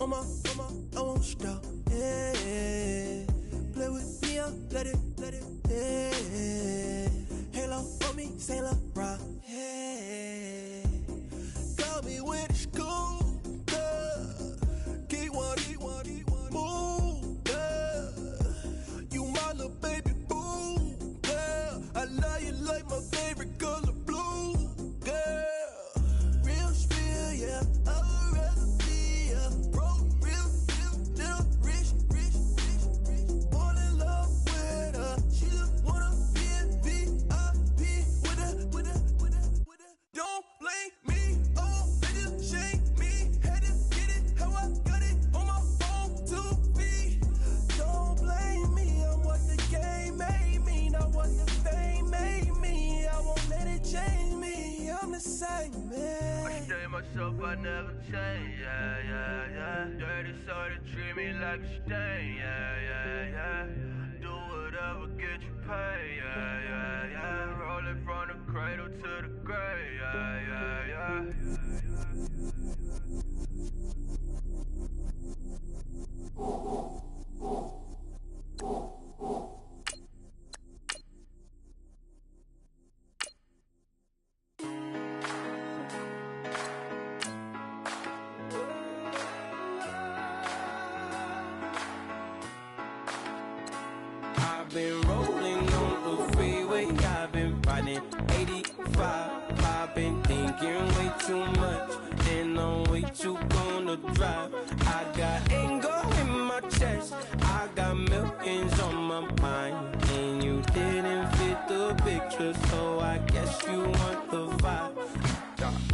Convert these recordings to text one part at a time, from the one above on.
mama, I won't stop. Yeah. Play with me, let it, yeah. Halo on me, Saint Laurent, yeah. Got me with school, yeah. Keep one, move, yeah. You my little baby boo, yeah. I love you like my favorite color blue, girl. Real spill, yeah. I'd rather be a broke, real, little rich. Fall in love with her. She just wanna be a VIP with her. Don't blame me, oh, they just shame me. Had to get it how I got it on my own 2 feet. Don't blame me, I'm what the game made me, not what the fame made me. I won't let it change me, I'm the same man. I stay myself, I never change, yeah. Dirty soda, treat me like a stain, yeah. Do whatever, get you paid, yeah. Roll it from the cradle to the grave, yeah. I've been rolling on the freeway, I've been riding 85. I've been thinking way too much, and I'm way too gonna drive. I got anger in my chest, I got millions on my mind, and you didn't fit the picture, so I guess you want the vibe.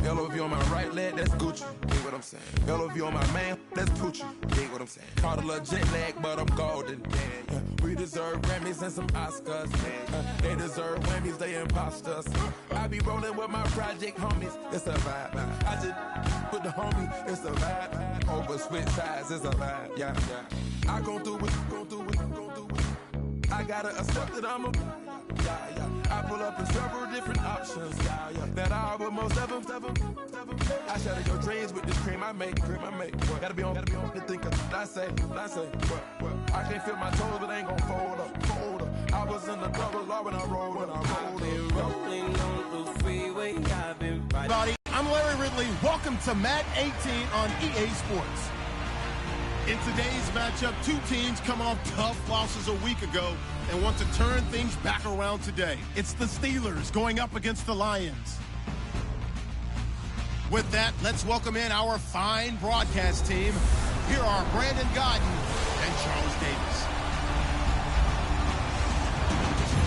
LOV on my right leg, that's Gucci. Dig what I'm saying? LOV on my man, that's Poochie. Dig what I'm saying? Caught a little jet lag, but I'm golden. Yeah. We deserve Grammys and some Oscars. They deserve Whammies, they imposters. I be rolling with my project homies, it's a vibe. I just put the homie, it's a vibe. Over switch sides, it's a vibe. Yeah. I gon' do it. I gotta accept that I'm a. I pull up in several different options. That I would most ever. I shatter your dreams with this cream I make. Gotta be on the thinker. I say. What? I can't feel my toes, but ain't gon' fold up. I was in the double law when I rolled up. I've been rolling on the freeway, I've been riding. Everybody, I'm Larry Ridley. Welcome to Madden 18 on EA Sports. In today's matchup, two teams come off tough losses a week ago and want to turn things back around today. It's the Steelers going up against the Lions. With that, let's welcome in our fine broadcast team. Here are Brandon Godden and Charles Davis.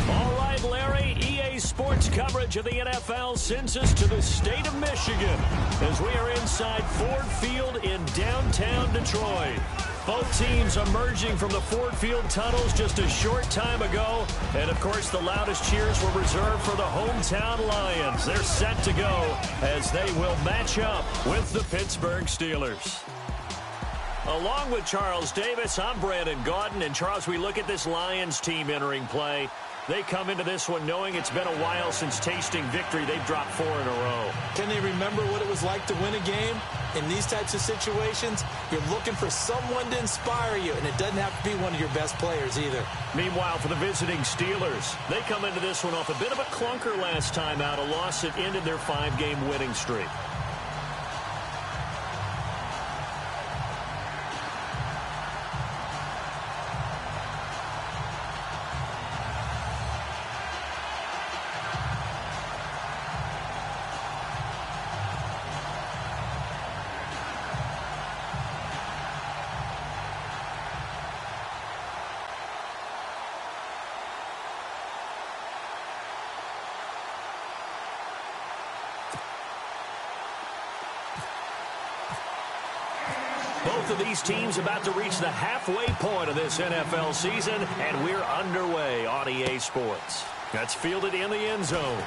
All right, Larry, EA Sports coverage of the NFL sends us to the state of Michigan as we are inside Ford Field in downtown Detroit. Both teams emerging from the Ford Field tunnels just a short time ago. And, of course, the loudest cheers were reserved for the hometown Lions. They're set to go as they will match up with the Pittsburgh Steelers. Along with Charles Davis, I'm Brandon Gaudin. And, Charles, we look at this Lions team entering play. They come into this one knowing it's been a while since tasting victory. They've dropped 4 in a row. Can they remember what it was like to win a game? In these types of situations, you're looking for someone to inspire you, and it doesn't have to be one of your best players either. Meanwhile, for the visiting Steelers, they come into this one off a bit of a clunker last time out, a loss that ended their 5-game winning streak. Both of these teams about to reach the halfway point of this NFL season, and we're underway on EA Sports. That's fielded in the end zone.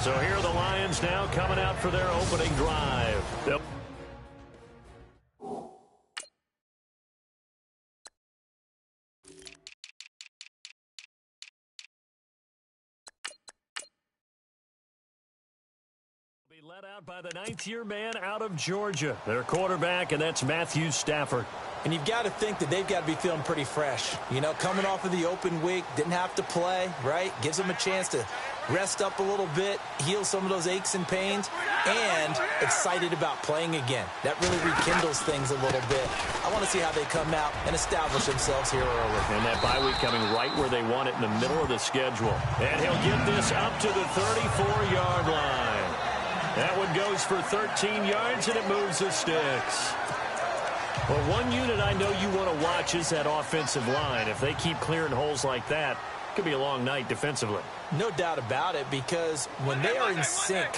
So here are the Lions now coming out for their opening drive. Yep. Led out by the ninth-year man out of Georgia, their quarterback, and that's Matthew Stafford. And you've got to think that they've got to be feeling pretty fresh. You know, coming off of the open week, didn't have to play, right? Gives them a chance to rest up a little bit, heal some of those aches and pains, and excited about playing again. That really rekindles things a little bit. I want to see how they come out and establish themselves here early. And that bye week coming right where they want it in the middle of the schedule. And he'll get this up to the 34-yard line. That one goes for 13 yards, and it moves the sticks. Well, one unit I know you want to watch is that offensive line. If they keep clearing holes like that, it could be a long night defensively. No doubt about it, because when they are in sync,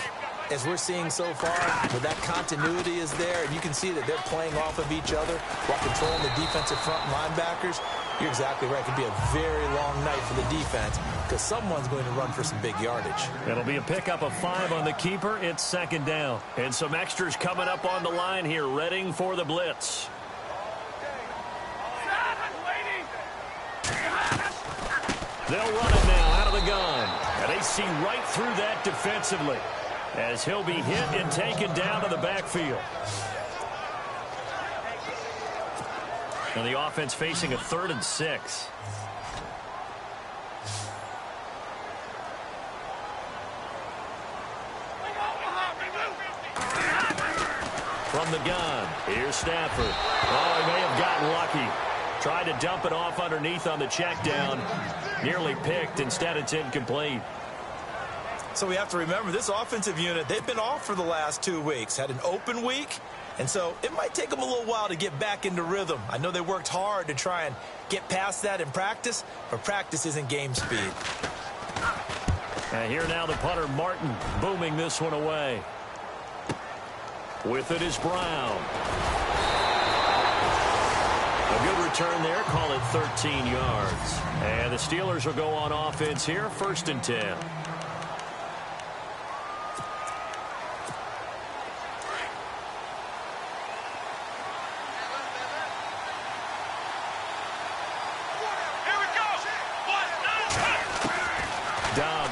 as we're seeing so far, where that continuity is there, and you can see that they're playing off of each other while controlling the defensive front linebackers, you're exactly right. It could be a very long night for the defense because someone's going to run for some big yardage. It'll be a pickup of 5 on the keeper. It's second down. And some extras coming up on the line here, readying for the blitz. They'll run it now out of the gun. And they see right through that defensively as he'll be hit and taken down to the backfield. Now the offense facing a 3rd and 6. From the gun, here's Stafford. Oh, he may have gotten lucky. Tried to dump it off underneath on the check down. Nearly picked. Instead, it's incomplete. So we have to remember this offensive unit, they've been off for the last 2 weeks. Had an open week. And so it might take them a little while to get back into rhythm. I know they worked hard to try and get past that in practice, but practice isn't game speed. And here now the punter, Martin, booming this one away. With it is Brown. A good return there, call it 13 yards. And the Steelers will go on offense here, 1st and 10.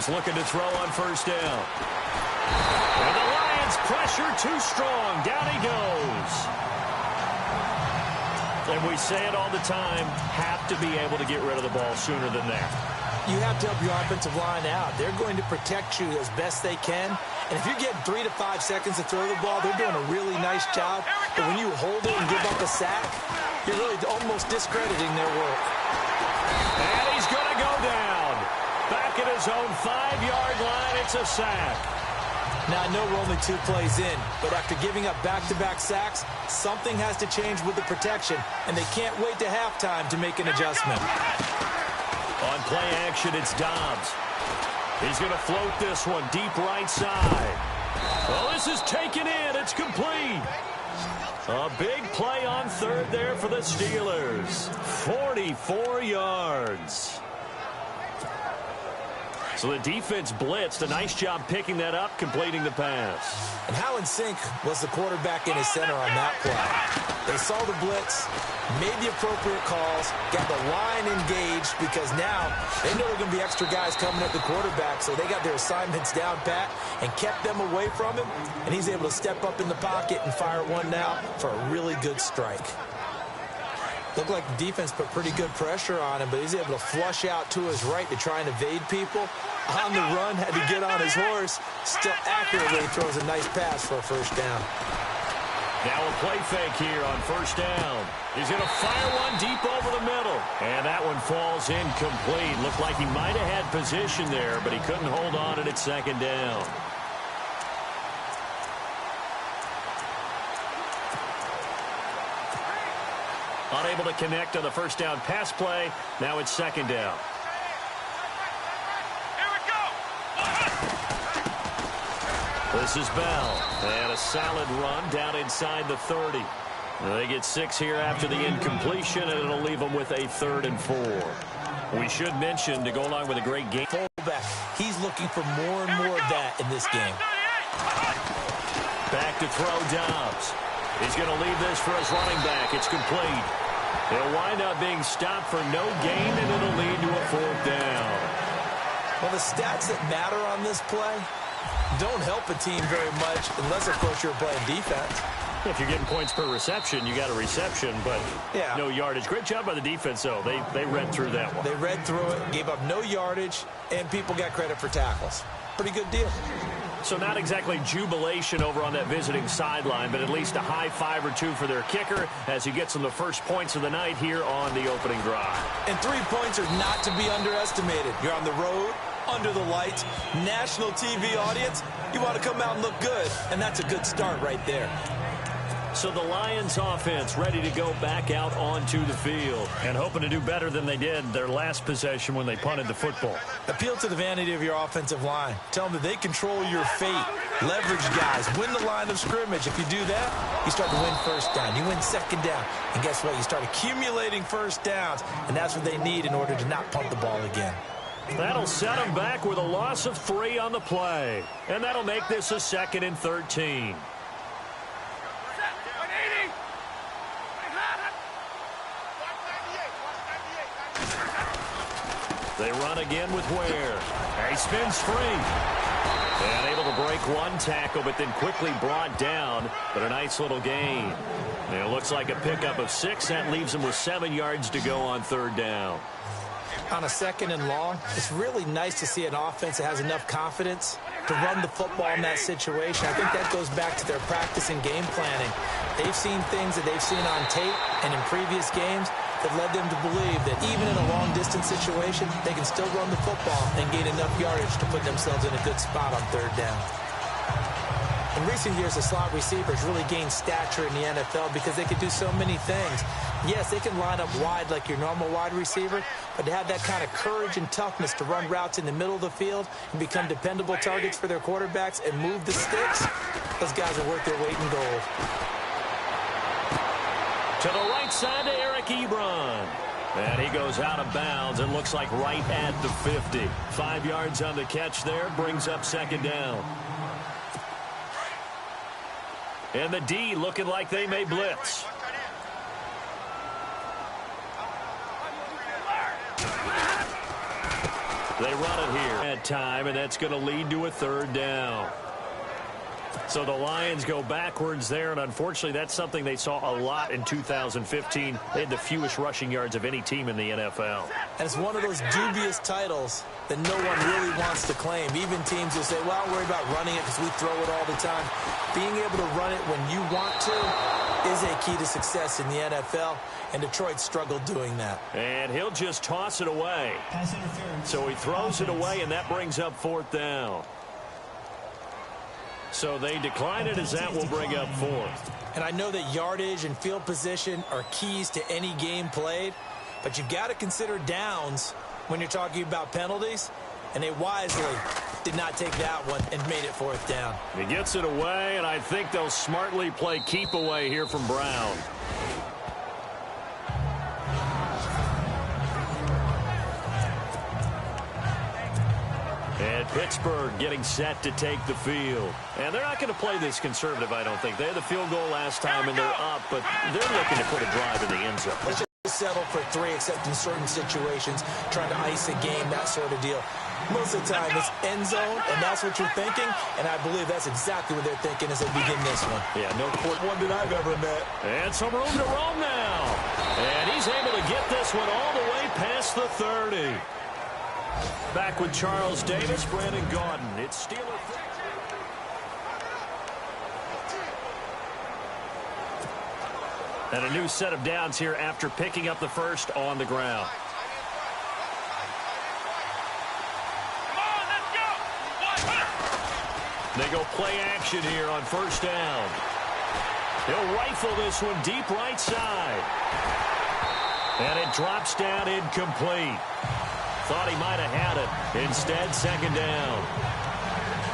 Looking to throw on 1st down. And the Lions pressure too strong. Down he goes. And we say it all the time, have to be able to get rid of the ball sooner than that. You have to help your offensive line out. They're going to protect you as best they can. And if you're getting 3 to 5 seconds to throw the ball, they're doing a really nice job. But when you hold it and give up a sack, you're really almost discrediting their work. And he's going to go down. Back at his own 5-yard line, it's a sack. Now, I know we're only 2 plays in, but after giving up back-to-back sacks, something has to change with the protection, and they can't wait to halftime to make an adjustment. On play action, it's Dobbs. He's going to float this one deep right side. Well, this is taken in. It's complete. A big play on 3rd there for the Steelers. 44 yards. So the defense blitzed. A nice job picking that up, completing the pass. And how in sync was the quarterback and his center on that play? They saw the blitz, made the appropriate calls, got the line engaged because now they know there are going to be extra guys coming at the quarterback, so they got their assignments down pat and kept them away from him, and he's able to step up in the pocket and fire one now for a really good strike. Looked like the defense put pretty good pressure on him, but he's able to flush out to his right to try and evade people. On the run, had to get on his horse. Still accurately throws a nice pass for a 1st down. Now a play fake here on 1st down. He's going to fire one deep over the middle. And that one falls incomplete. Looked like he might have had position there, but he couldn't hold on at 2nd down. Unable to connect on the 1st down pass play. Now it's 2nd down. This is Bell. And a solid run down inside the 30. They get 6 here after the incompletion, and it'll leave them with a 3rd and 4. We should mention, to go along with a great game. Fullback, he's looking for more and more of that in this game. Back to throw Dobbs. He's going to leave this for his running back. It's complete. He'll wind up being stopped for no gain, and it'll lead to a 4th down. Well, the stats that matter on this play, don't help a team very much unless, of course, you're playing defense. If you're getting points per reception, you got a reception, but no yardage. Great job by the defense, though. They read through that one. They read through it, gave up no yardage, and people got credit for tackles. Pretty good deal. So not exactly jubilation over on that visiting sideline, but at least a high five or two for their kicker as he gets them the first points of the night here on the opening drive. And 3 points are not to be underestimated. You're on the road, under the lights, national TV audience. You want to come out and look good, and that's a good start right there. So the Lions offense ready to go back out onto the field and hoping to do better than they did their last possession when they punted the football. Appeal to the vanity of your offensive line. Tell them that they control your fate. Leverage guys. Win the line of scrimmage. If you do that, you start to win first down. You win second down. And guess what? You start accumulating first downs. And that's what they need in order to not punt the ball again. That'll set them back with a loss of 3 on the play. And that'll make this a 2nd and 13. They run again with Ware. He spins free. And able to break 1 tackle, but then quickly brought down. But a nice little gain. And it looks like a pickup of 6. That leaves them with 7 yards to go on 3rd down. On a 2nd and long, it's really nice to see an offense that has enough confidence to run the football in that situation. I think that goes back to their practice and game planning. They've seen things that they've seen on tape and in previous games that led them to believe that even in a long-distance situation, they can still run the football and gain enough yardage to put themselves in a good spot on 3rd down. In recent years, the slot receivers really gained stature in the NFL because they could do so many things. Yes, they can line up wide like your normal wide receiver, but to have that kind of courage and toughness to run routes in the middle of the field and become dependable targets for their quarterbacks and move the sticks, those guys are worth their weight in gold. To the right side to Eric Ebron. And he goes out of bounds. It looks like right at the 50. 5 yards on the catch there. Brings up 2nd down. And the D looking like they may blitz. They run it here at time, and that's going to lead to a 3rd down. So the Lions go backwards there, and unfortunately that's something they saw a lot in 2015. They had the fewest rushing yards of any team in the NFL. And it's one of those dubious titles that no one really wants to claim. Even teams will say, well, I'm worried about running it because we throw it all the time. Being able to run it when you want to is a key to success in the NFL, and Detroit struggled doing that. And he'll just toss it away. So he throws it away, and that brings up 4th down. So they decline it as that will bring up 4th. And I know that yardage and field position are keys to any game played, but you've got to consider downs when you're talking about penalties, and they wisely did not take that one and made it 4th down. He gets it away, and I think they'll smartly play keep away here from Brown. And Pittsburgh getting set to take the field. And they're not going to play this conservative, I don't think. They had the field goal last time, and they're up, but they're looking to put a drive in the end zone. Let's just settle for 3, except in certain situations, trying to ice a game, that sort of deal. Most of the time, it's end zone, and that's what you're thinking, and I believe that's exactly what they're thinking as they begin this one. Yeah, no one that I've ever met. And some room to roam now. And he's able to get this one all the way past the 30. Back with Charles Davis, Brandon Gaudin. It's Steelers. And a new set of downs here after picking up the first on the ground. They go play action here on 1st down. He'll rifle this one deep right side. And it drops down incomplete. Thought he might have had it. Instead, 2nd down.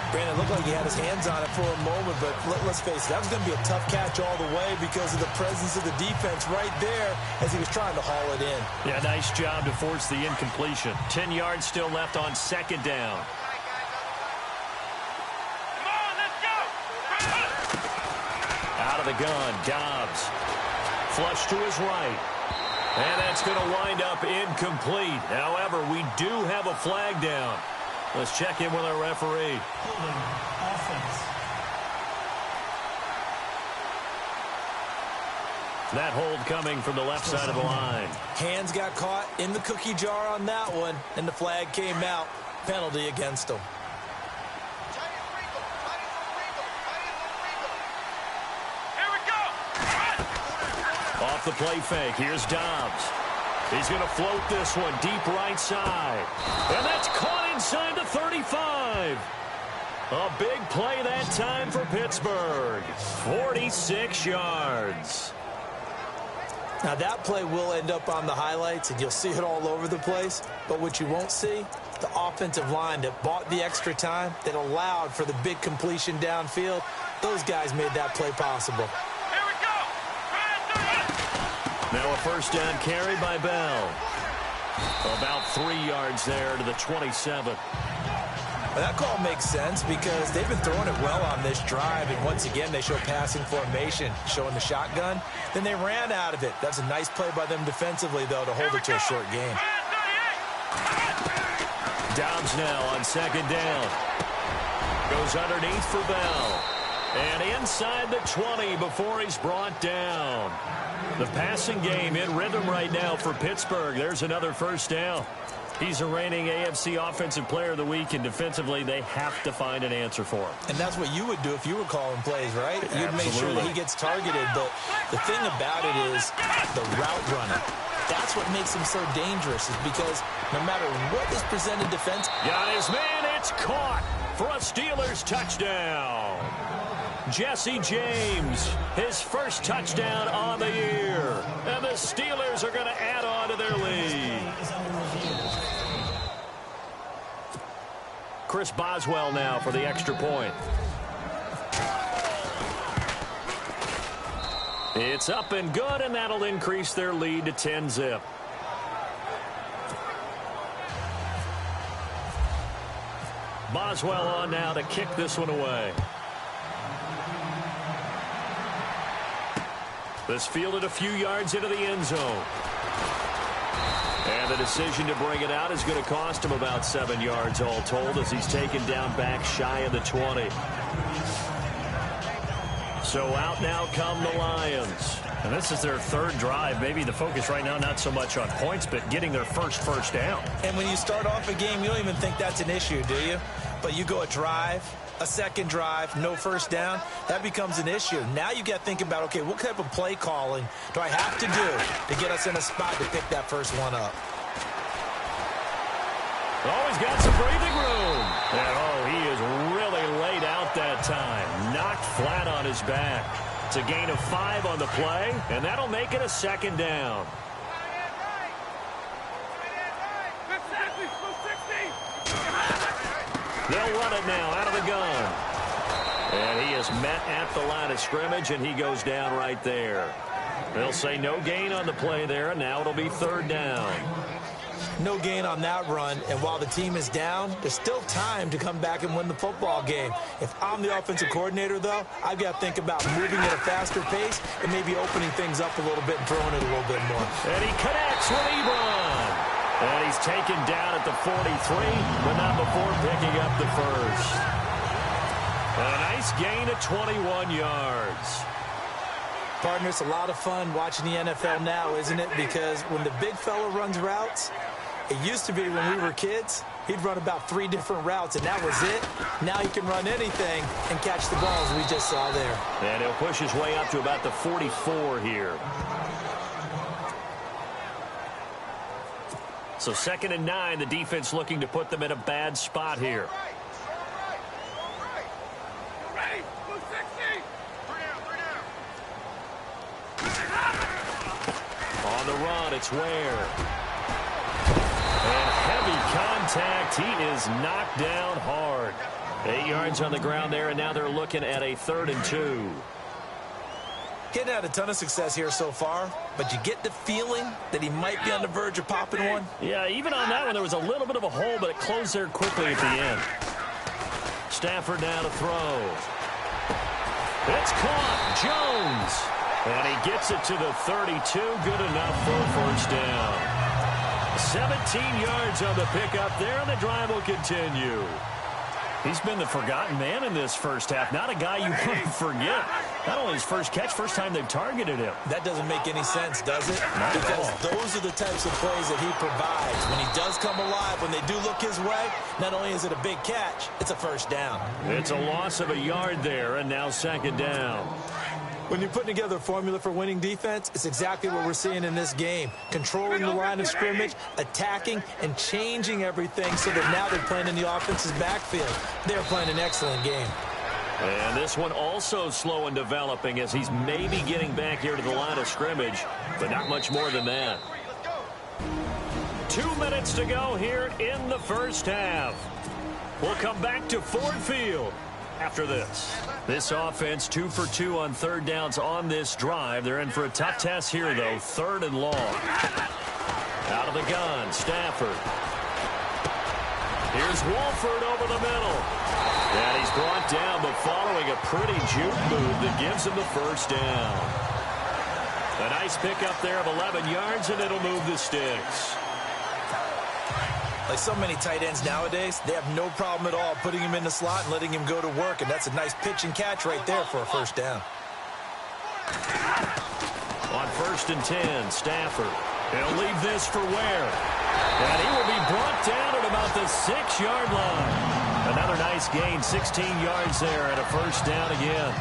Brandon, it looked like he had his hands on it for a moment, but let's face it, that was going to be a tough catch all the way because of the presence of the defense right there as he was trying to haul it in. Yeah, nice job to force the incompletion. 10 yards still left on 2nd down. Out of the gun, Dobbs. Flush to his right. And that's going to wind up incomplete. However, we do have a flag down. Let's check in with our referee. Holding offense. That hold coming from the left side of the line. Hands got caught in the cookie jar on that one, and the flag came out. Penalty against him. Here we go. Off the play fake, here's Dobbs. He's going to float this one deep right side. And that's caught inside the 35. A big play that time for Pittsburgh. 46 yards. Now, that play will end up on the highlights, and you'll see it all over the place. But what you won't see, the offensive line that bought the extra time, that allowed for the big completion downfield, those guys made that play possible. Here we go. Now a first down carry by Bell. About 3 yards there to the 27. Well, that call makes sense because they've been throwing it well on this drive, and once again they show passing formation, showing the shotgun. Then they ran out of it. That's a nice play by them defensively, though, to hold it to a short game. Dobbs now on second down. Goes underneath for Bell. And inside the 20 before he's brought down. The passing game in rhythm right now for Pittsburgh. There's another first down. He's a reigning AFC Offensive Player of the Week, and defensively they have to find an answer for him. And that's what you would do if you were calling plays, right? You'd make sure that he gets targeted. But the thing about it is the route running. That's what makes him so dangerous, is because no matter what is presented defense. Got his man, it's caught for a Steelers touchdown. Jesse James, his first touchdown on the year. And the Steelers are going to add on to their lead. Chris Boswell now for the extra point. It's up and good, and that'll increase their lead to 10-zip. Boswell on now to kick this one away. This fielded a few yards into the end zone. And the decision to bring it out is going to cost him about 7 yards all told, as he's taken down back shy of the 20. So out now come the Lions. And this is their third drive. Maybe the focus right now not so much on points, but getting their first down. And when you start off a game, you don't even think that's an issue, do you? But you go a drive, a second drive, no first down, that becomes an issue. Now you got to think about, okay, what type of play calling do I have to do to get us in a spot to pick that first one up? Oh, he's got some breathing room. And, he is really laid out that time. Knocked flat on his back. It's a gain of 5 on the play, and that'll make it a second down. They'll run it now out of the gun. And he is met at the line of scrimmage, and he goes down right there. They'll say no gain on the play there, and now it'll be third down. No gain on that run, and while the team is down, there's still time to come back and win the football game. If I'm the offensive coordinator, though, I've got to think about moving at a faster pace and maybe opening things up a little bit and throwing it a little bit more. And he connects with Ebron. And he's taken down at the 43, but not before picking up the first. A nice gain of 21 yards. Partner, it's a lot of fun watching the NFL now, isn't it? Because when the big fella runs routes, it used to be when we were kids, he'd run about 3 different routes, and that was it. Now he can run anything and catch the balls we just saw there. And he'll push his way up to about the 44 here. So 2nd and 9, the defense looking to put them in a bad spot here. On the run, it's Ware. And heavy contact. He is knocked down hard. 8 yards on the ground there, and now they're looking at a 3rd and 2. Getting had a ton of success here so far, but you get the feeling that he might be on the verge of popping one. Yeah, even on that one, there was a little bit of a hole, but it closed there quickly at the end. Stafford now to throw. It's caught. Jones. And he gets it to the 32. Good enough for a first down. 17 yards on the pickup there, and the drive will continue. He's been the forgotten man in this first half. Not a guy you want to forget. Not only his first catch, first time they've targeted him. That doesn't make any sense, does it? Not because at all. Those are the types of plays that he provides. When he does come alive, when they do look his way, not only is it a big catch, it's a first down. It's a loss of a yard there, and now second down. When you're putting together a formula for winning defense, it's exactly what we're seeing in this game. Controlling the line of scrimmage, attacking, and changing everything so that now they're playing in the offense's backfield. They're playing an excellent game. And this one also slow in developing as he's maybe getting back here to the line of scrimmage, but not much more than that. 2 minutes to go here in the first half. We'll come back to Ford Field after this. This offense 2 for 2 on third downs on this drive. They're in for a tough test here, though. Third and long. Out of the gun, Stafford. Here's Wolford over the middle. And he's brought down, but following a pretty juke move that gives him the first down. A nice pickup there of 11 yards, and it'll move the sticks. Like so many tight ends nowadays, they have no problem at all putting him in the slot and letting him go to work, and that's a nice pitch and catch right there for a first down. On 1st and 10, Stafford. He'll leave this for Ware. And he will be brought down at about the 6-yard line. Another nice gain, 16 yards there, and a first down again.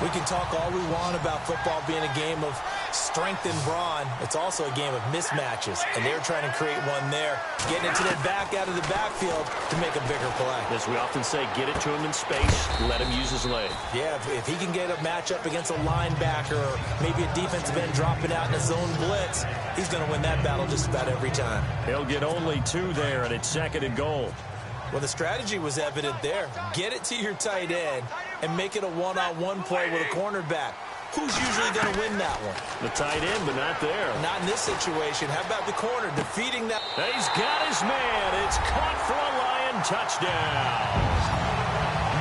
We can talk all we want about football being a game of strength and brawn. It's also a game of mismatches, and they're trying to create one there, getting it to their back out of the backfield to make a bigger play. As we often say, get it to him in space, let him use his leg. Yeah, if he can get a matchup against a linebacker or maybe a defensive end dropping out in a zone blitz, he's going to win that battle just about every time. He'll get only 2 there, and it's 2nd and goal. Well, the strategy was evident there. Get it to your tight end and make it a one-on-one play with a cornerback. Who's usually going to win that one? The tight end, but not there. Not in this situation. How about the corner defeating that? He's got his man. It's caught for a Lion touchdown.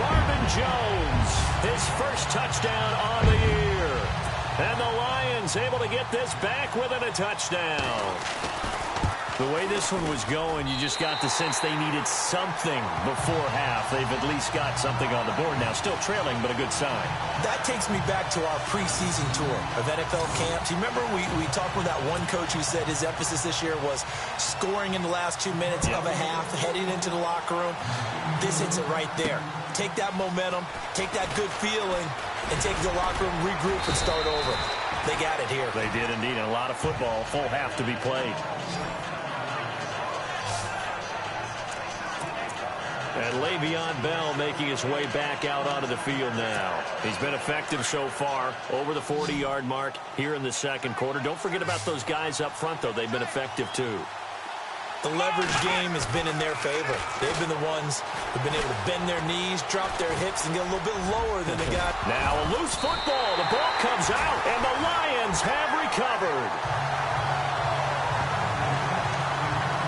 Marvin Jones, his first touchdown on the year. And the Lions able to get this back within a touchdown. The way this one was going, you just got the sense they needed something before half. They've at least got something on the board now. Still trailing, but a good sign. That takes me back to our preseason tour of NFL camps. You remember we talked with that one coach who said his emphasis this year was scoring in the last 2 minutes of a half, heading into the locker room. This hits it right there. Take that momentum, take that good feeling, and take the locker room, regroup, and start over. They got it here. They did indeed. And a lot of football, full half to be played. And Le'Veon Bell making his way back out onto the field now. He's been effective so far, over the 40-yard mark here in the second quarter. Don't forget about those guys up front, though. They've been effective, too. The leverage game has been in their favor. They've been the ones who've been able to bend their knees, drop their hips, and get a little bit lower than the guy. Now a loose football. The ball comes out, and the Lions have recovered.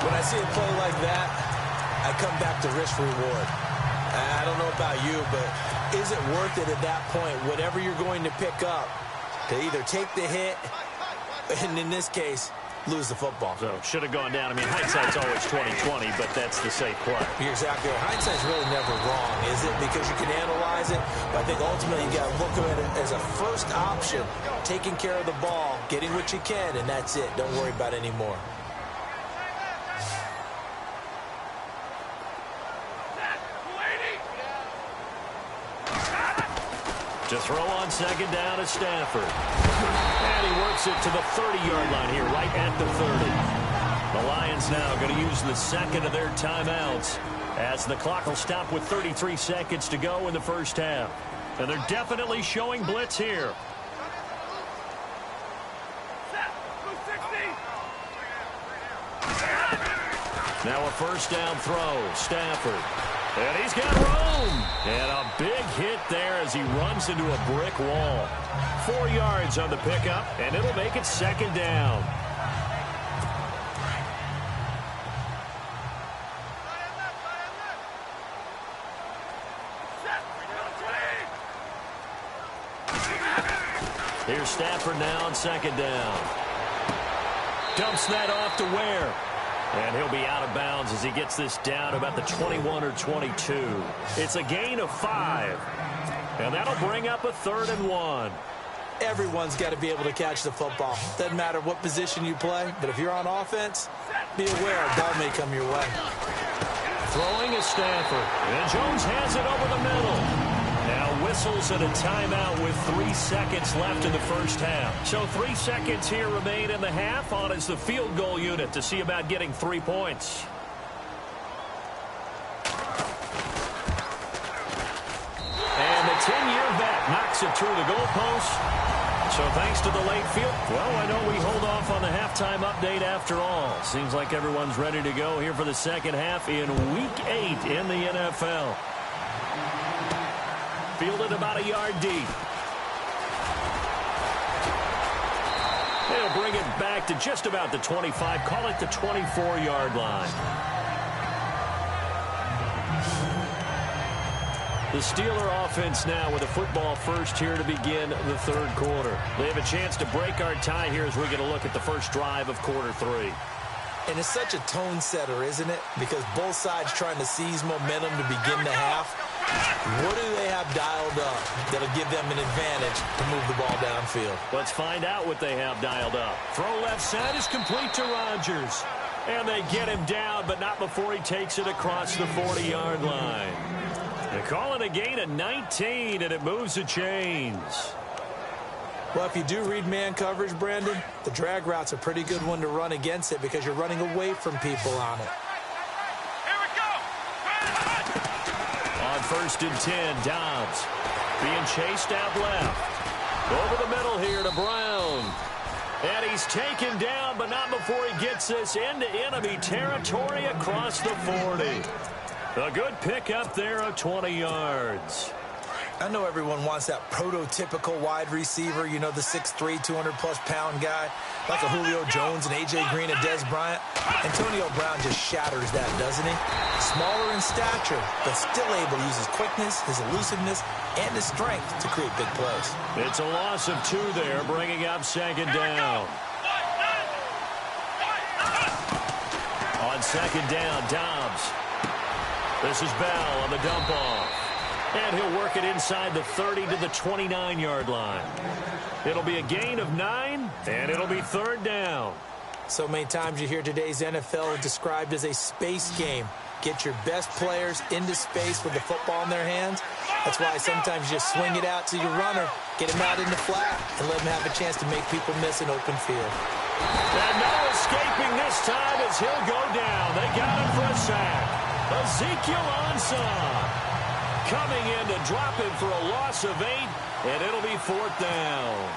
When I see a play like that, I come back to risk reward. I don't know about you, but is it worth it at that point, whatever you're going to pick up, to either take the hit, and in this case, lose the football? So should have gone down. I mean, hindsight's always 20/20, but that's the safe play. You're exactly right. Hindsight's really never wrong, is it? Because you can analyze it, but I think ultimately you got to look at it as a first option, taking care of the ball, getting what you can, and that's it. Don't worry about it anymore. To throw on second down is Stafford. And he works it to the 30-yard line here, right at the 30. The Lions now going to use the second of their timeouts as the clock will stop with 33 seconds to go in the first half. And they're definitely showing blitz here. Now a first down throw, Stafford. And he's got room. And a big hit there as he runs into a brick wall. 4 yards on the pickup, and it'll make it second down. Here's Stafford now on second down. Dumps that off to Ware. And he'll be out of bounds as he gets this down about the 21 or 22. It's a gain of 5. And that'll bring up a 3rd and 1. Everyone's got to be able to catch the football. Doesn't matter what position you play, but if you're on offense, be aware a ball may come your way. Throwing is Stafford. And Jones has it over the middle. Now whistles and a timeout with 3 seconds left in the first half. So 3 seconds here remain in the half. On is the field goal unit to see about getting 3 points. And the 10-year vet knocks it through the goalpost. So thanks to the late field. Well, I know we hold off on the halftime update after all. Seems like everyone's ready to go here for the second half in Week 8 in the NFL. Fielded about a yard deep. They'll bring it back to just about the 25. Call it the 24-yard line. The Steeler offense now with a football first here to begin the third quarter. They have a chance to break our tie here as we get a look at the first drive of quarter 3. And it's such a tone setter, isn't it? Because both sides trying to seize momentum to begin the half. What do they have dialed up that'll give them an advantage to move the ball downfield? Let's find out what they have dialed up. Throw left side is complete to Rodgers. And they get him down, but not before he takes it across the 40-yard line. They call it a gain of 19, and it moves the chains. Well, if you do read man coverage, Brandon, the drag route's a pretty good one to run against it because you're running away from people on it. Here we go. On 1st and 10, Dobbs being chased out left. Over the middle here to Brown. And he's taken down, but not before he gets this into enemy territory across the 40. A good pickup there of 20 yards. I know everyone wants that prototypical wide receiver, you know, the 6'3", 200-plus-pound guy, like a Julio Jones and A.J. Green and Des Bryant. Antonio Brown just shatters that, doesn't he? Smaller in stature, but still able to use his quickness, his elusiveness, and his strength to create big plays. It's a loss of 2 there, bringing up 2nd down. On 2nd down, Dobbs. This is Bell on the dump off. And he'll work it inside the 30 to the 29-yard line. It'll be a gain of 9, and it'll be 3rd down. So many times you hear today's NFL described as a space game. Get your best players into space with the football in their hands. That's why sometimes you just swing it out to your runner, get him out in the flat, and let him have a chance to make people miss an open field. And no escaping this time as he'll go down. They got him for a sack. Ezekiel Ansah coming in to drop him for a loss of 8, and it'll be 4th down.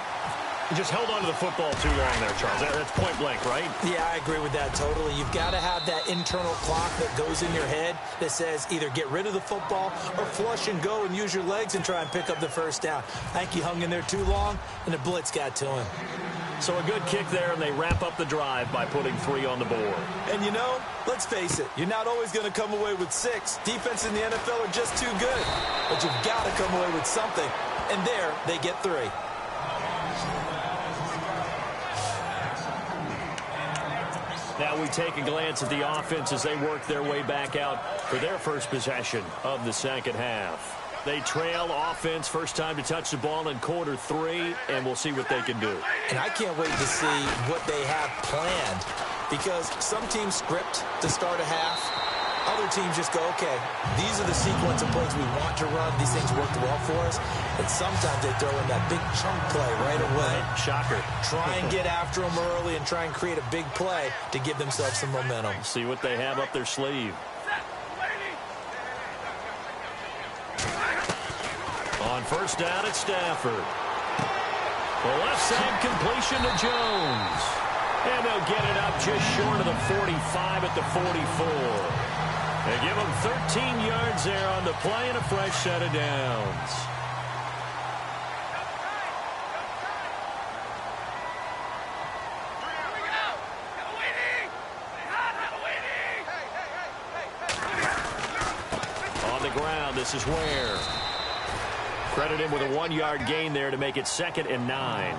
You just held on to the football too long there, Charles. That's point blank, right? Yeah, I agree with that totally. You've got to have that internal clock that goes in your head that says either get rid of the football or flush and go and use your legs and try and pick up the first down. I think he hung in there too long, and the blitz got to him. So a good kick there, and they wrap up the drive by putting 3 on the board. And you know, let's face it, you're not always going to come away with 6. Defense in the NFL are just too good. But you've got to come away with something. And there, they get 3. Now we take a glance at the offense as they work their way back out for their first possession of the second half. They trail offense, first time to touch the ball in quarter 3, and we'll see what they can do. And I can't wait to see what they have planned, because some teams script to start a half. Other teams just go, okay, these are the sequence of plays we want to run. These things worked well for us. And sometimes they throw in that big chunk play right away. Shocker. Try and get after them early and try and create a big play to give themselves some momentum. See what they have up their sleeve. On first down, it's Stafford. The left side completion to Jones. And they'll get it up just short of the 45 at the 44. They give him 13 yards there on the play and a fresh set of downs. On the ground, this is Ware. Credit him with a 1-yard gain there to make it 2nd and 9.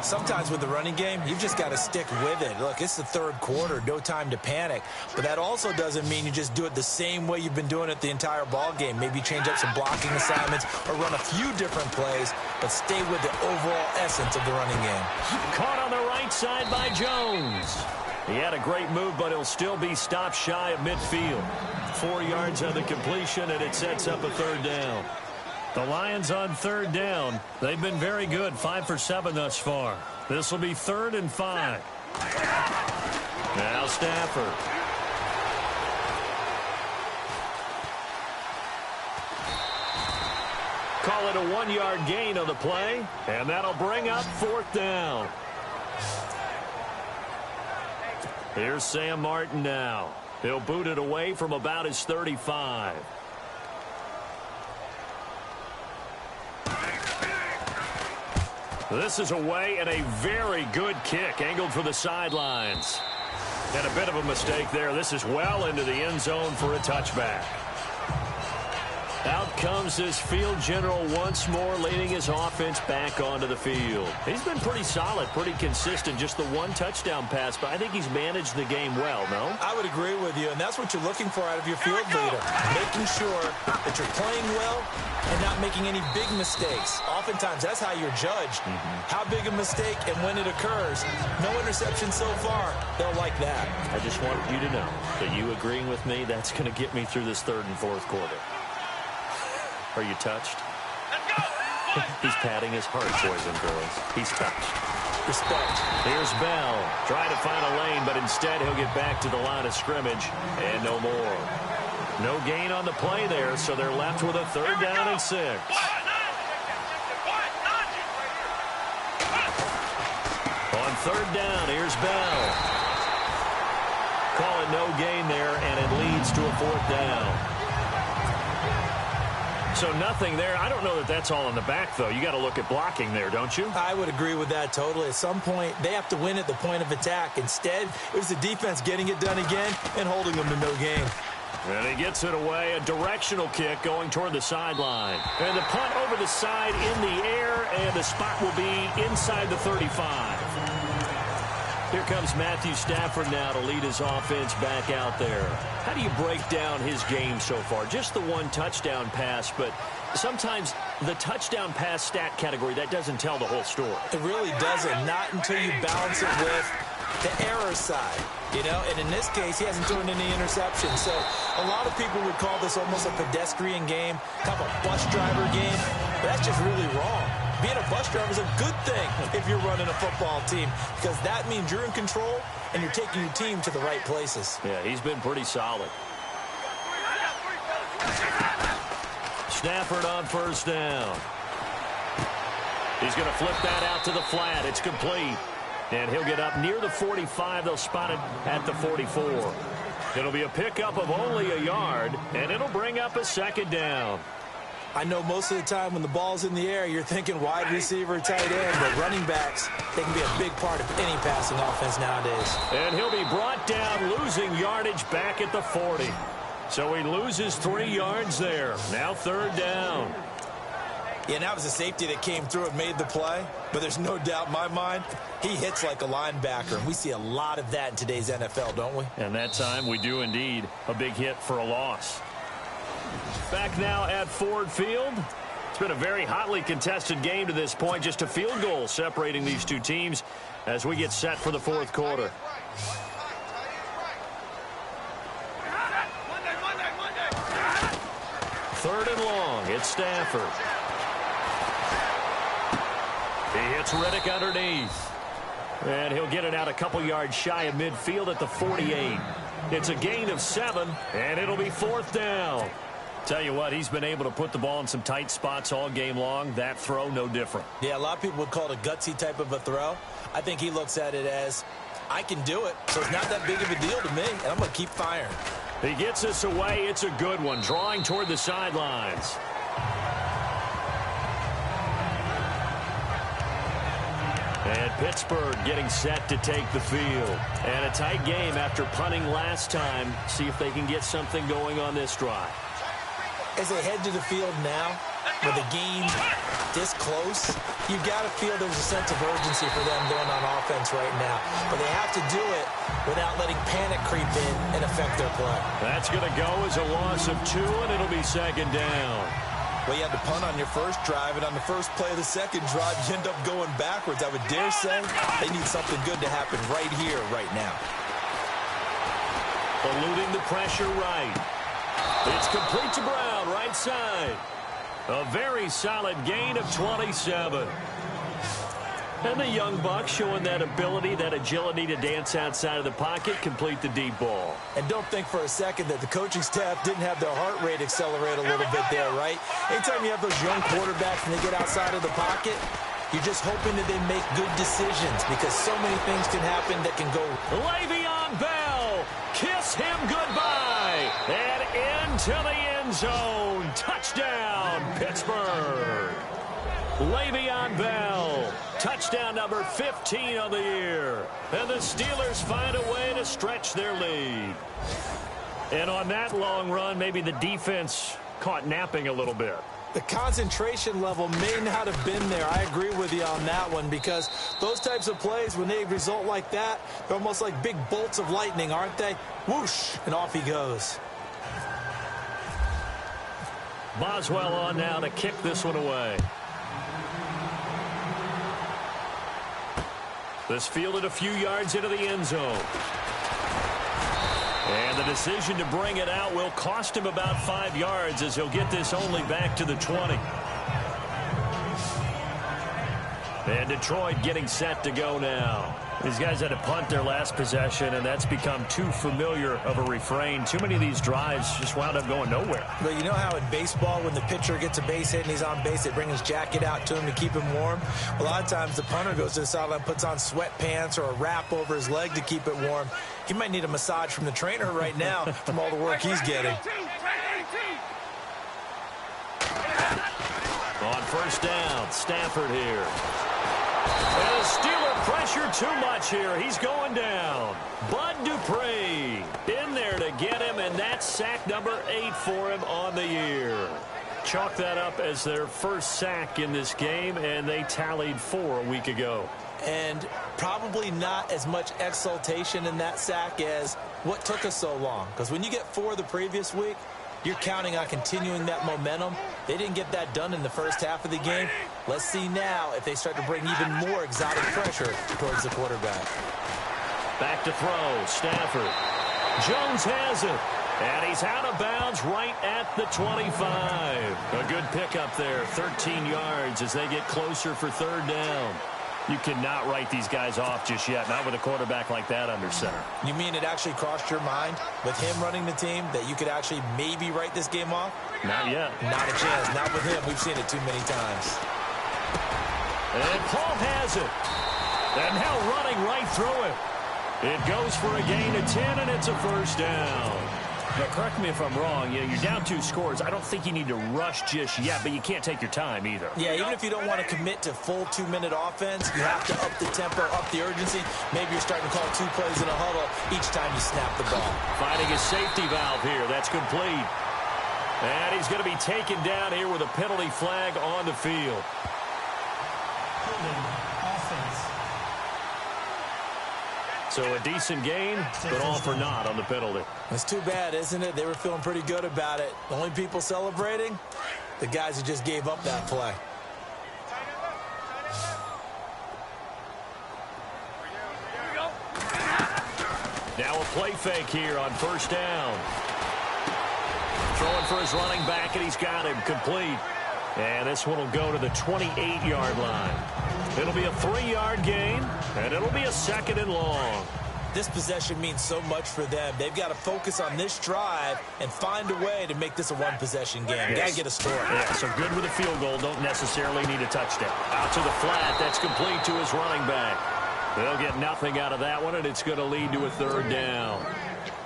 Sometimes with the running game, you've just got to stick with it. Look, it's the third quarter, no time to panic. But that also doesn't mean you just do it the same way you've been doing it the entire ball game. Maybe change up some blocking assignments or run a few different plays, but stay with the overall essence of the running game. Caught on the right side by Jones. He had a great move, but he'll still be stopped shy of midfield. 4 yards on the completion, and it sets up a third down. The Lions on third down. They've been very good, 5 for 7 thus far. This will be 3rd and 5. Now Stafford. Call it a 1-yard gain on the play, and that'll bring up 4th down. Here's Sam Martin now. He'll boot it away from about his 35. This is away, and a very good kick angled for the sidelines. And a bit of a mistake there. This is well into the end zone for a touchback. Out comes this field general once more, leading his offense back onto the field. He's been pretty solid, pretty consistent, just the 1 touchdown pass, but I think he's managed the game well, no? I would agree with you, and that's what you're looking for out of your field leader, making sure that you're playing well and not making any big mistakes. Oftentimes, that's how you're judged. How big a mistake and when it occurs. No interception so far. They'll like that. I just wanted you to know that you agreeing with me, that's going to get me through this 3rd and 4th quarter. Are you touched? He's patting his heart, boys and girls. He's touched. Respect. Here's Bell. Trying to find a lane, but instead he'll get back to the line of scrimmage. And no more. No gain on the play there, so they're left with a 3rd down and 6. On 3rd down, here's Bell. Call it no gain there, and it leads to a 4th down. So nothing there. I don't know that that's all in the back, though. You got to look at blocking there, don't you? I would agree with that totally. At some point, they have to win at the point of attack. Instead, it was the defense getting it done again and holding them to no gain. And he gets it away. A directional kick going toward the sideline. And the punt over the side in the air, and the spot will be inside the 35. Here comes Matthew Stafford now to lead his offense back out there. How do you break down his game so far? Just the 1 touchdown pass, but sometimes the touchdown pass stat category, that doesn't tell the whole story. It really doesn't. Not until you balance it with the error side. You know, and in this case, he hasn't thrown any interceptions. So a lot of people would call this almost a pedestrian game, kind of a bus driver game. But that's just really wrong. Being a bus driver is a good thing if you're running a football team, because that means you're in control and you're taking your team to the right places. Yeah, he's been pretty solid. Stafford on 1st down. He's going to flip that out to the flat. It's complete. And he'll get up near the 45. They'll spot it at the 44. It'll be a pickup of only a yard, and it'll bring up a 2nd down. I know most of the time when the ball's in the air, you're thinking wide receiver, tight end, but running backs, they can be a big part of any passing offense nowadays. And he'll be brought down, losing yardage back at the 40. So he loses 3 yards there. Now 3rd down. Yeah, and that was a safety that came through and made the play, but there's no doubt in my mind, he hits like a linebacker, and we see a lot of that in today's NFL, don't we? And that time we do indeed. A big hit for a loss. Back now at Ford Field. It's been a very hotly contested game to this point. Just a field goal separating these 2 teams as we get set for the 4th quarter. Third and long. It's Stafford. He hits Riddick underneath. And he'll get it out a couple yards shy of midfield at the 48. It's a gain of 7, and it'll be 4th down. Tell you what, he's been able to put the ball in some tight spots all game long. That throw, no different. Yeah, a lot of people would call it a gutsy type of a throw. I think he looks at it as, I can do it, so it's not that big of a deal to me, and I'm going to keep firing. He gets us away. It's a good one, drawing toward the sidelines. And Pittsburgh getting set to take the field. And a tight game after punting last time. See if they can get something going on this drive. As they head to the field now, with a game this close, you've got to feel there's a sense of urgency for them going on offense right now. But they have to do it without letting panic creep in and affect their play. That's going to go as a loss of 2, and it'll be second down. Well, you had to punt on your first drive, and on the first play of the second drive, you end up going backwards. I would dare say they need something good to happen right here, right now. Eluding the pressure right. It's complete to Brown, right side. A very solid gain of 27. And the young buck showing that ability, that agility to dance outside of the pocket, complete the deep ball. And don't think for a second that the coaching staff didn't have their heart rate accelerate a little bit there, right? Anytime you have those young quarterbacks and they get outside of the pocket, you're just hoping that they make good decisions because so many things can happen that can go. Le'Veon Bell, kiss him goodbye, and into the end zone. Touchdown, Pittsburgh. Le'Veon Bell, touchdown number 15 of the year. And the Steelers find a way to stretch their lead. And on that long run, maybe the defense caught napping a little bit. The concentration level may not have been there. I agree with you on that one because those types of plays, when they result like that, they're almost like big bolts of lightning, aren't they? Whoosh, and off he goes. Boswell on now to kick this one away. This fielded a few yards into the end zone. And the decision to bring it out will cost him about 5 yards as he'll get this only back to the 20. And Detroit getting set to go now. These guys had to punt their last possession, and that's become too familiar of a refrain. Too many of these drives just wound up going nowhere. But you know how in baseball, when the pitcher gets a base hit and he's on base, they bring his jacket out to him to keep him warm? A lot of times the punter goes to the sideline, puts on sweatpants or a wrap over his leg to keep it warm. He might need a massage from the trainer right now from all the work he's getting. On first down, Stafford here. And the Steeler pressure too much here. He's going down. Bud Dupree in there to get him, and that's sack number 8 for him on the year. Chalk that up as their first sack in this game, and they tallied 4 a week ago. And probably not as much exultation in that sack as what took us so long. Because when you get 4 the previous week, you're counting on continuing that momentum. They didn't get that done in the first half of the game. Let's see now if they start to bring even more exotic pressure towards the quarterback. Back to throw, Stafford. Jones has it. And he's out of bounds right at the 25. A good pickup there, 13 yards as they get closer for third down. You cannot write these guys off just yet, not with a quarterback like that under center. You mean it actually crossed your mind with him running the team that you could actually maybe write this game off? Not yet. Not a chance. Not with him. We've seen it too many times. And Paul has it. And now running right through it. It goes for a gain of 10, and it's a first down. Now, correct me if I'm wrong. You're down 2 scores. I don't think you need to rush just yet, but you can't take your time either. Yeah, even if you don't want to commit to full 2-minute offense, you have to up the tempo, up the urgency. Maybe you're starting to call 2 plays in a huddle each time you snap the ball. Finding a safety valve here. That's complete. And he's going to be taken down here with a penalty flag on the field. So a decent gain, but all for naught on the penalty. It's too bad, isn't it? They were feeling pretty good about it. The only people celebrating, the guys who just gave up that play. Now a play fake here on first down. Throwing for his running back, and he's got him complete. And this one will go to the 28-yard line. It'll be a 3-yard gain, and it'll be a 2nd and long. This possession means so much for them. They've got to focus on this drive and find a way to make this a 1-possession game. Yes. Got to get a score. Yeah, so good with a field goal. Don't necessarily need a touchdown. Out to the flat. That's complete to his running back. They'll get nothing out of that one, and it's going to lead to a 3rd down.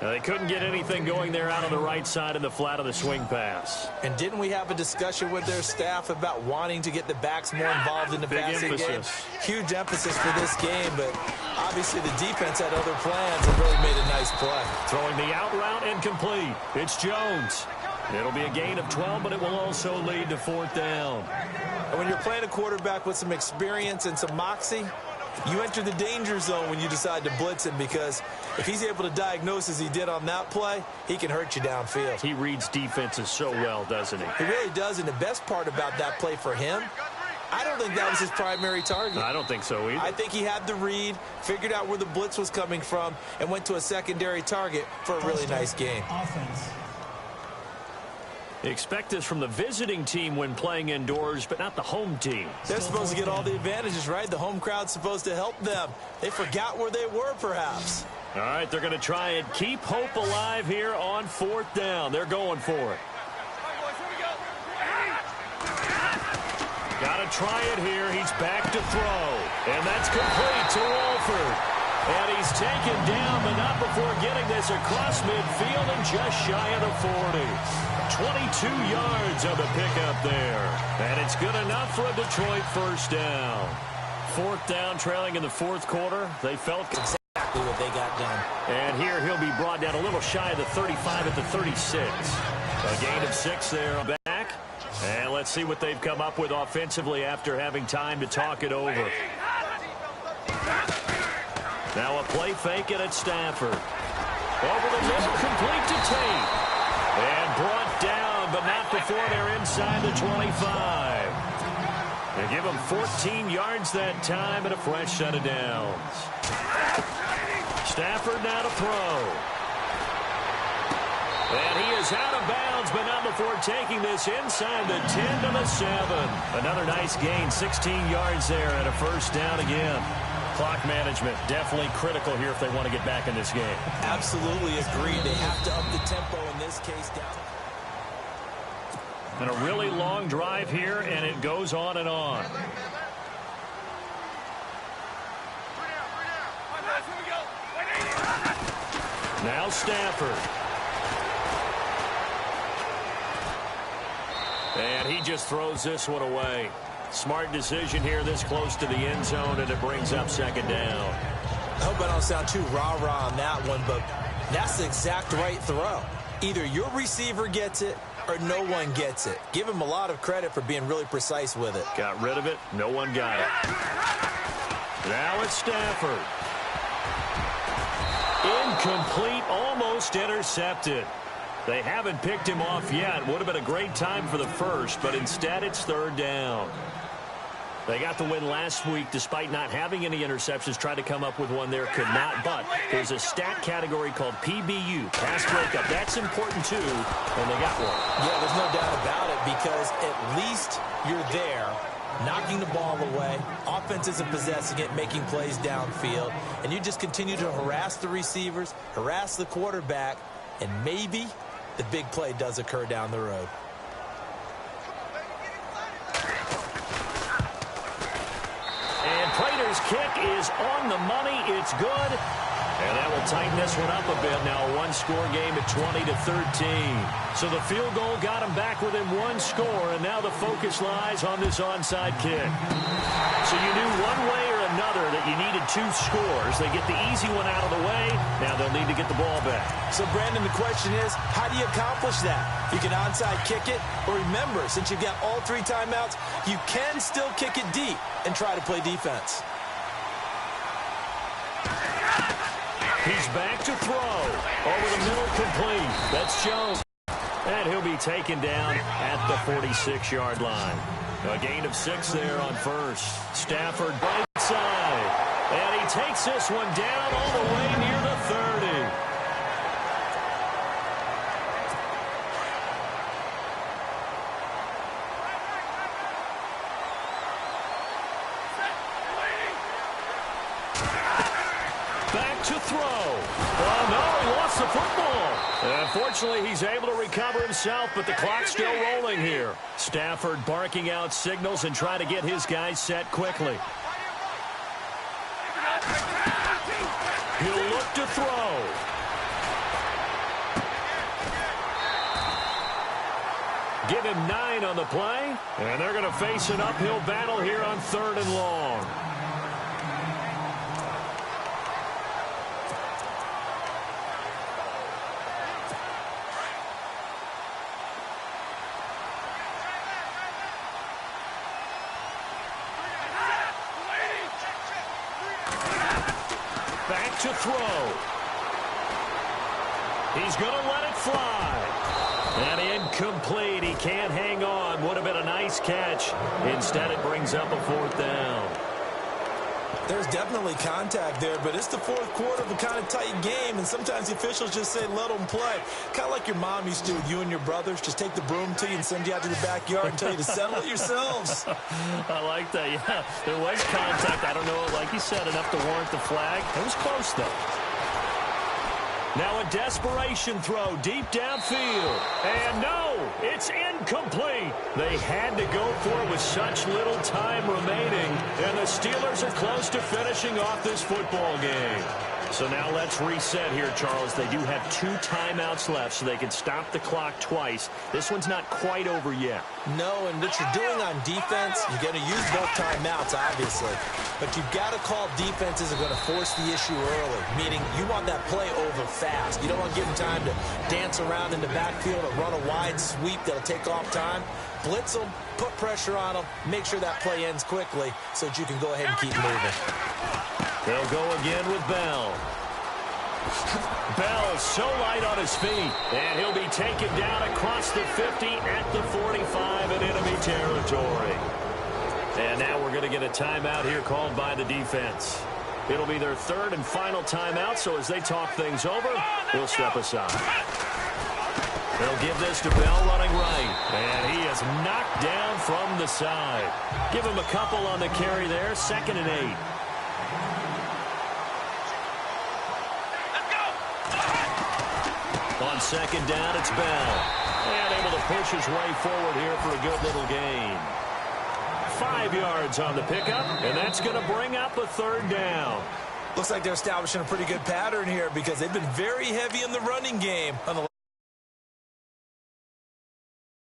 Now, they couldn't get anything going there out on the right side of the flat of the swing pass. And didn't we have a discussion with their staff about wanting to get the backs more involved in the passing game? Huge emphasis for this game, but obviously the defense had other plans and really made a nice play. Throwing the out route incomplete. It's Jones. It'll be a gain of 12, but it will also lead to 4th down. And when you're playing a quarterback with some experience and some moxie, you enter the danger zone when you decide to blitz him, because if he's able to diagnose as he did on that play, he can hurt you downfield. He reads defenses so well, doesn't he? He really does, and the best part about that play for him, I don't think that was his primary target. I don't think so either. I think he had the read, figured out where the blitz was coming from, and went to a secondary target for a really nice gain. Offense. Expect this from the visiting team when playing indoors, but not the home team. They're supposed to get all the advantages, right? The home crowd's supposed to help them. They forgot where they were, perhaps. All right, they're going to try and keep hope alive here on 4th down. They're going for it. Got to try it here. He's back to throw. And that's complete to Walford. And he's taken down, but not before getting this across midfield and just shy of the 40. 22 yards on the pickup there. And it's good enough for a Detroit 1st down. 4th down, trailing in the 4th quarter. They felt exactly what they got done. And here he'll be brought down a little shy of the 35 at the 36. A gain of 6 there back. And let's see what they've come up with offensively after having time to talk it over. Now a play fake it at Stafford. Over the middle, complete to Tate. And brought down, but not before they're inside the 25. They give him 14 yards that time and a fresh set of downs. Stafford now to throw. And he is out of bounds, but not before taking this inside the 10 to the 7. Another nice gain, 16 yards there and a 1st down again. Clock management definitely critical here if they want to get back in this game. Absolutely agreed. They have to up the tempo in this case down. And a really long drive here, and it goes on and on. Now Stafford. And he just throws this one away. Smart decision here this close to the end zone, and it brings up 2nd down. I hope I don't sound too rah-rah on that one, but that's the exact right throw. Either your receiver gets it or no one gets it. Give him a lot of credit for being really precise with it. Got rid of it. No one got it. Now it's Stafford. Incomplete, almost intercepted. They haven't picked him off yet. Would have been a great time for the first, but instead it's 3rd down. They got the win last week despite not having any interceptions. Tried to come up with one there, could not. But there's a stat category called PBU, pass breakup. That's important too, and they got one. Yeah, there's no doubt about it, because at least you're there, knocking the ball away. Offense isn't possessing it, making plays downfield. And you just continue to harass the receivers, harass the quarterback, and maybe the big play does occur down the road. And Prater's kick is on the money. It's good. And that will tighten this one up a bit. Now a one-score game at 20-13. So the field goal got him back within one score, and now the focus lies on this onside kick. So you knew one way or another that you needed 2 scores. They get the easy one out of the way. Now they'll need to get the ball back. So, Brandon, the question is, how do you accomplish that? You can onside kick it, or remember, since you've got all 3 timeouts, you can still kick it deep and try to play defense. He's back to throw. Over the middle, complete. That's Jones. And he'll be taken down at the 46-yard line. A gain of 6 there on first. Stafford right side. And he takes this one down all the way near the 30. Back to throw. Oh, no, he lost the football. Unfortunately, he's able to recover himself, but the clock's still rolling here. Stafford barking out signals and trying to get his guys set quickly. He'll look to throw. Give him 9 on the play, and they're going to face an uphill battle here on 3rd and long. to throw. He's going to let it fly. And incomplete. He can't hang on. Would have been a nice catch. Instead, it brings up a 4th down. There's definitely contact there, but it's the 4th quarter of a kind of tight game, and sometimes the officials just say, let them play. Kind of like your mom used to do with you and your brothers. Just take the broom to you and send you out to the backyard and tell you to settle it yourselves. I like that, yeah. There was contact. I don't know, like you said, enough to warrant the flag. It was close, though. Now a desperation throw deep downfield. And no, it's incomplete. They had to go for it with such little time remaining. And the Steelers are close to finishing off this football game. So now let's reset here, Charles. They do have 2 timeouts left, so they can stop the clock twice. This one's not quite over yet. No, and what you're doing on defense, you're going to use both timeouts, obviously. But you've got to call defenses are going to force the issue early, meaning you want that play over fast. You don't want to give them time to dance around in the backfield or run a wide sweep that'll take off time. Blitz them, put pressure on them, make sure that play ends quickly so that you can go ahead and keep moving. They'll go again with Bell. Bell so light on his feet, and he'll be taken down across the 50 at the 45 in enemy territory. And now we're going to get a timeout here called by the defense. It'll be their 3rd and final timeout, so as they talk things over, we'll step aside. They'll give this to Bell running right, and he is knocked down from the side. Give him a couple on the carry there, 2nd and 8. On 2nd down, it's Bell. And able to push his way forward here for a good little gain. 5 yards on the pickup, and that's going to bring up a 3rd down. Looks like they're establishing a pretty good pattern here because they've been very heavy in the running game. On the